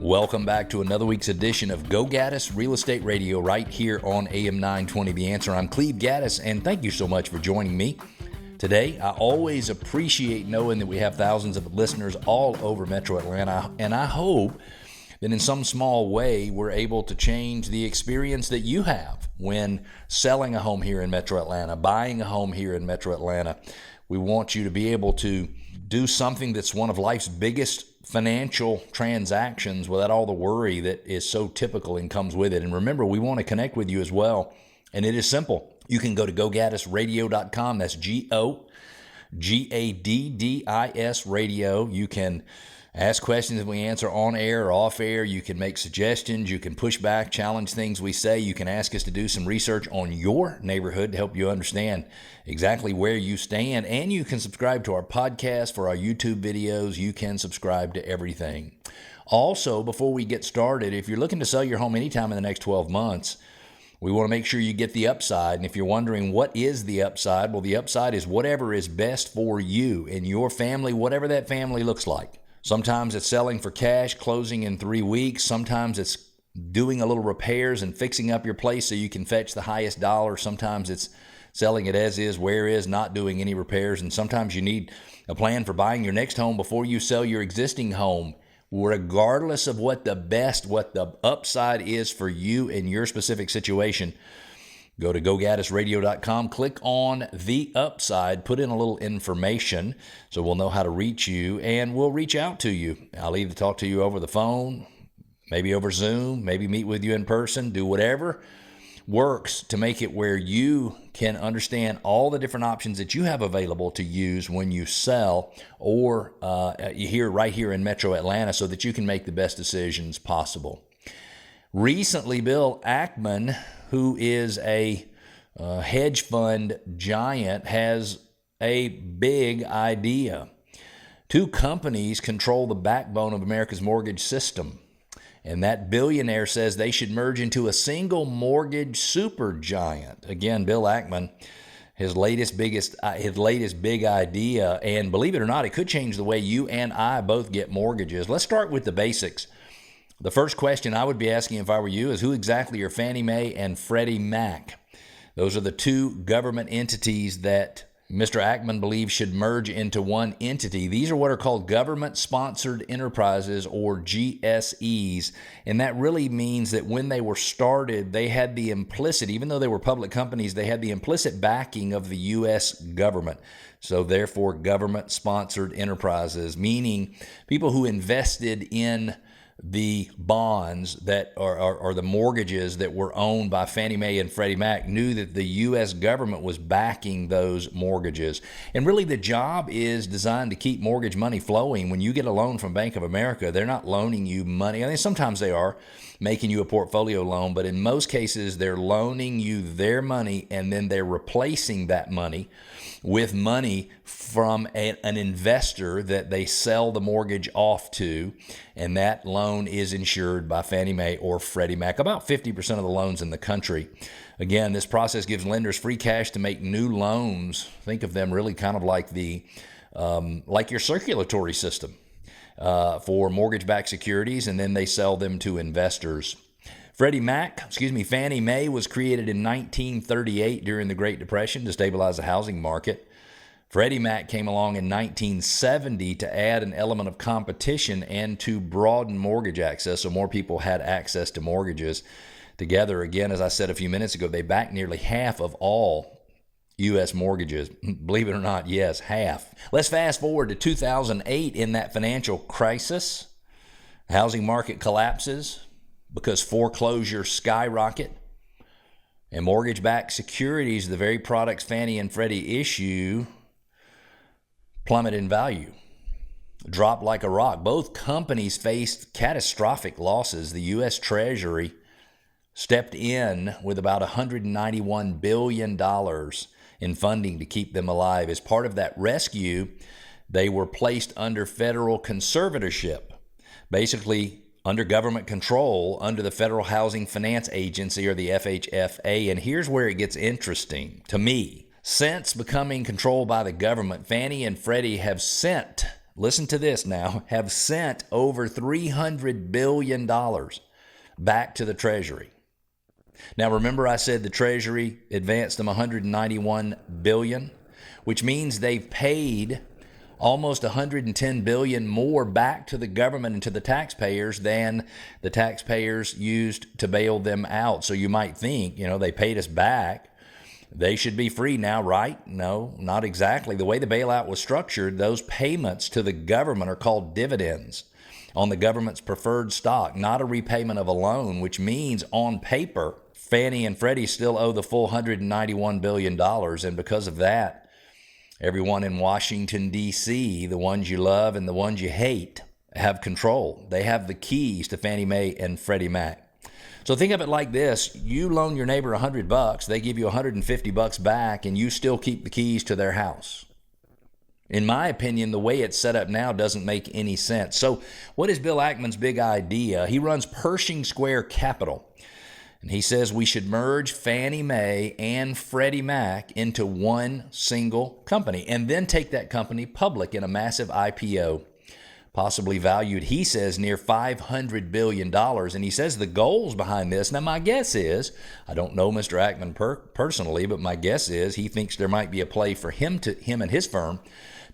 Welcome back to another week's edition of Go Gaddis Real Estate Radio right here on AM 920 The Answer. I'm Cleve Gaddis, and thank you so much for joining me today. I always appreciate knowing that we have thousands of listeners all over Metro Atlanta, and I hope that in some small way we're able to change the experience that you have when selling a home here in Metro Atlanta, buying a home here in Metro Atlanta. We want you to be able to do something that's one of life's biggest financial transactions without all the worry that is so typical and comes with it. And remember, we want to connect with you as well. And it is simple. You can go to gogaddisradio.com. That's GOGADDIS radio. You can ask questions that we answer on air or off air. You can make suggestions. You can push back, challenge things we say. You can ask us to do some research on your neighborhood to help you understand exactly where you stand. And you can subscribe to our podcast, for our YouTube videos. You can subscribe to everything. Also, before we get started, if you're looking to sell your home anytime in the next 12 months, we want to make sure you get the upside. And if you're wondering what is the upside, well, the upside is whatever is best for you and your family, whatever that family looks like. Sometimes it's selling for cash, closing in 3 weeks. Sometimes it's doing a little repairs and fixing up your place so you can fetch the highest dollar. Sometimes it's selling it as is, where is, not doing any repairs. And sometimes you need a plan for buying your next home before you sell your existing home. Regardless of what the upside is for you in your specific situation, go to gogaddisradio.com, click on the upside, put in a little information so we'll know how to reach you, and we'll reach out to you. I'll either talk to you over the phone, maybe over Zoom, maybe meet with you in person, do whatever works to make it where you can understand all the different options that you have available to use when you sell or right here in Metro Atlanta so that you can make the best decisions possible. Recently, Bill Ackman, who is a hedge fund giant, has a big idea. 2 companies control the backbone of America's mortgage system. And that billionaire says they should merge into a single mortgage supergiant. Again, Bill Ackman, his latest big idea, and believe it or not, it could change the way you and I both get mortgages. Let's start with the basics. The first question I would be asking if I were you is, who exactly are Fannie Mae and Freddie Mac? Those are the 2 government entities that Mr. Ackman believes should merge into one entity. These are what are called government-sponsored enterprises, or GSEs, and that really means that when they were started, they had the implicit, even though they were public companies, they had the implicit backing of the U.S. government. So therefore, government-sponsored enterprises, meaning people who invested in the bonds that are the mortgages that were owned by Fannie Mae and Freddie Mac knew that the U.S. government was backing those mortgages. And really the job is designed to keep mortgage money flowing. When you get a loan from Bank of America, they're not loaning you money. I mean, sometimes they are making you a portfolio loan, but in most cases they're loaning you their money and then they're replacing that money with money from an investor that they sell the mortgage off to, and that loan is insured by Fannie Mae or Freddie Mac, about 50% of the loans in the country. Again, this process gives lenders free cash to make new loans. Think of them really kind of like like your circulatory system for mortgage-backed securities, and then they sell them to investors. Fannie Mae was created in 1938 during the Great Depression to stabilize the housing market. Freddie Mac came along in 1970 to add an element of competition and to broaden mortgage access so more people had access to mortgages. Together, again, as I said a few minutes ago, they back nearly half of all U.S. mortgages. Believe it or not, yes, half. Let's fast forward to 2008. In that financial crisis, the housing market collapses because foreclosures skyrocket and mortgage-backed securities, the very products Fannie and Freddie issue, plummet in value, drop like a rock. Both companies faced catastrophic losses. The U.S. Treasury stepped in with about $191 billion in funding to keep them alive. As part of that rescue, they were placed under federal conservatorship, basically under government control, under the Federal Housing Finance Agency, or the FHFA. And here's where it gets interesting to me. Since becoming controlled by the government, Fannie and Freddie have sent listen to this now, have sent over $300 billion back to the Treasury. Now, remember I said the Treasury advanced them $191 billion, which means they've paid almost $110 billion more back to the government and to the taxpayers than the taxpayers used to bail them out. So you might think, they paid us back, they should be free now, right? No, not exactly. The way the bailout was structured, those payments to the government are called dividends on the government's preferred stock, not a repayment of a loan, which means on paper, Fannie and Freddie still owe the full $191 billion. And because of that, everyone in Washington, D.C., the ones you love and the ones you hate, have control. They have the keys to Fannie Mae and Freddie Mac. So think of it like this. You loan your neighbor $100, they give you $150 back, and you still keep the keys to their house. In my opinion, the way it's set up now doesn't make any sense. So what is Bill Ackman's big idea? He runs Pershing Square Capital. And he says we should merge Fannie Mae and Freddie Mac into one single company and then take that company public in a massive IPO, possibly valued, he says, near $500 billion. And he says the goals behind this, now my guess is, I don't know Mr. Ackman personally, but my guess is he thinks there might be a play for him and his firm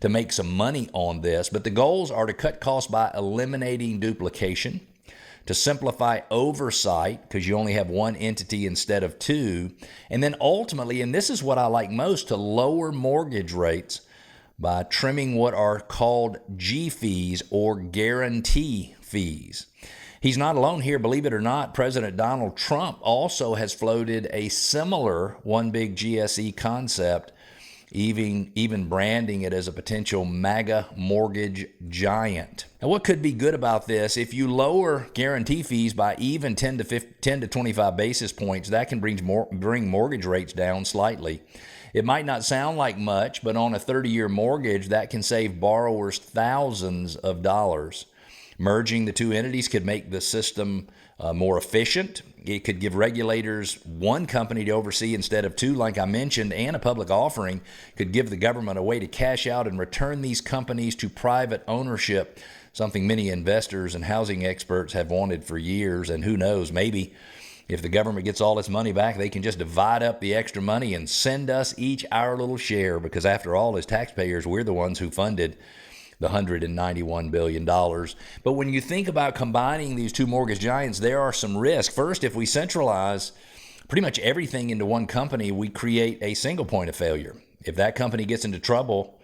to make some money on this. But the goals are to cut costs by eliminating duplication, to simplify oversight, because you only have one entity instead of two, and then ultimately, and this is what I like most, to lower mortgage rates by trimming what are called G fees or guarantee fees. He's not alone here, believe it or not. President Donald Trump also has floated a similar one big GSE concept, even branding it as a potential MAGA mortgage giant. Now, what could be good about this? If you lower guarantee fees by even 10 to 25 basis points, that can bring mortgage rates down slightly. It might not sound like much, but on a 30-year mortgage, that can save borrowers thousands of dollars. Merging the two entities could make the system more efficient. It could give regulators one company to oversee instead of two, like I mentioned, and a public offering could give the government a way to cash out and return these companies to private ownership, something many investors and housing experts have wanted for years. And who knows, maybe if the government gets all its money back, they can just divide up the extra money and send us each our little share, because after all, as taxpayers, we're the ones who funded the $191 billion. But when you think about combining these two mortgage giants, there are some risks. First, if we centralize pretty much everything into one company, we create a single point of failure. If that company gets into trouble,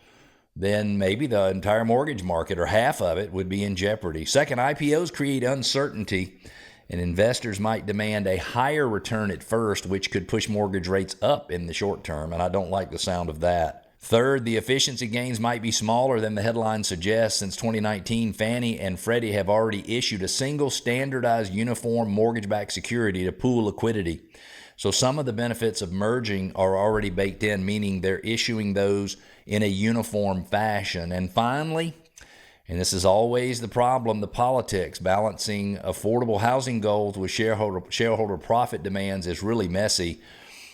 then maybe the entire mortgage market or half of it would be in jeopardy. Second, IPOs create uncertainty, and investors might demand a higher return at first, which could push mortgage rates up in the short term, and I don't like the sound of that. Third, the efficiency gains might be smaller than the headline suggests. Since 2019, Fannie and Freddie have already issued a single standardized uniform mortgage-backed security to pool liquidity. So some of the benefits of merging are already baked in, meaning they're issuing those in a uniform fashion. And finally, and this is always the problem, the politics, balancing affordable housing goals with shareholder profit demands is really messy.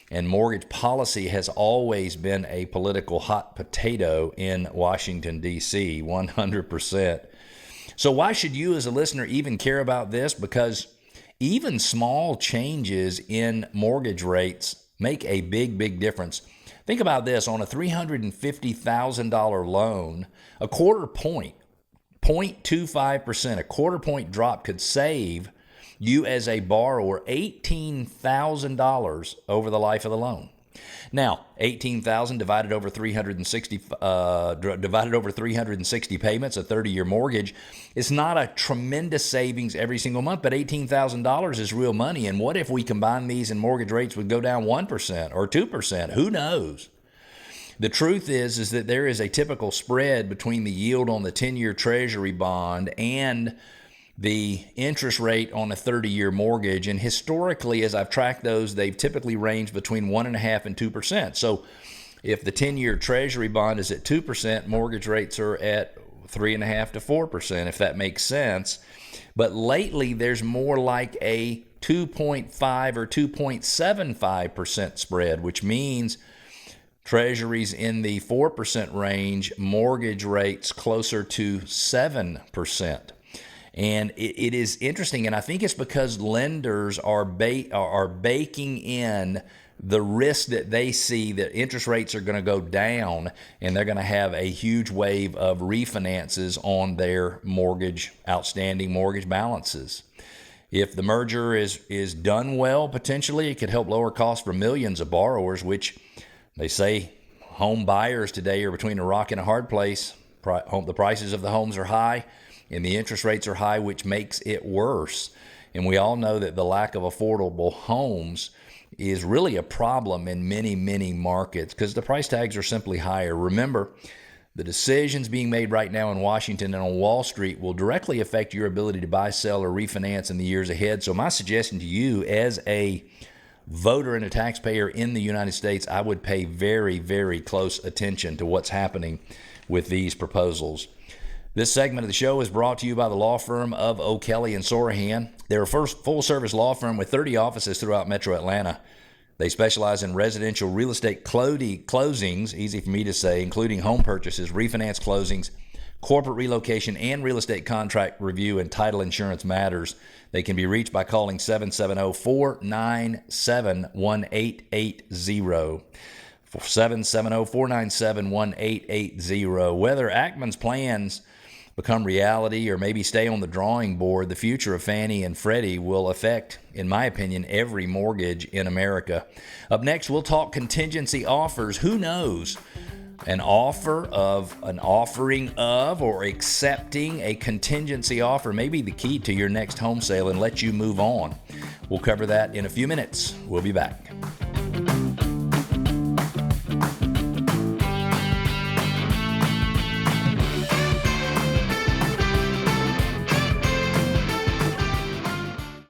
And mortgage policy has always been a political hot potato in Washington, D.C., 100%. So why should you as a listener even care about this? Because even small changes in mortgage rates make a big, big difference. Think about this. On a $350,000 loan, a quarter point, 0.25%, a quarter point drop could save you as a borrower $18,000 over the life of the loan. Now, $18,000 divided over 360 payments, a 30-year mortgage, is not a tremendous savings every single month, but $18,000 is real money. And what if we combine these and mortgage rates would go down 1% or 2%? Who knows? The truth is that there is a typical spread between the yield on the 10-year Treasury bond and the interest rate on a 30-year mortgage. And historically, as I've tracked those, they've typically ranged between 1.5% and 2%. So if the 10-year Treasury bond is at 2%, mortgage rates are at 3.5% to 4%, if that makes sense. But lately, there's more like a 2.5 or 2.75% spread, which means Treasuries in the 4% range, mortgage rates closer to 7%. And it is interesting, and I think it's because lenders are baking in the risk that they see that interest rates are going to go down, and they're going to have a huge wave of refinances on their outstanding mortgage balances. If the merger is done well, potentially it could help lower costs for millions of borrowers, which they say home buyers today are between a rock and a hard place. The prices of the homes are high and the interest rates are high, which makes it worse. And we all know that the lack of affordable homes is really a problem in many, many markets because the price tags are simply higher. Remember, the decisions being made right now in Washington and on Wall Street will directly affect your ability to buy, sell, or refinance in the years ahead. So my suggestion to you as a voter and a taxpayer in the United States, I would pay very, very close attention to what's happening with these proposals. This segment of the show is brought to you by the law firm of O'Kelly and Sorahan. They're a full-service law firm with 30 offices throughout Metro Atlanta. They specialize in residential real estate closings, easy for me to say, including home purchases, refinance closings, corporate relocation, and real estate contract review and title insurance matters. They can be reached by calling 770-497-1880. 770-497-1880. Whether Ackman's plans become reality or maybe stay on the drawing board, the future of Fannie and Freddie will affect, in my opinion, every mortgage in America. Up next, we'll talk contingency offers. Who knows? An offering of or accepting a contingency offer may be the key to your next home sale and let you move on. We'll cover that in a few minutes. We'll be back.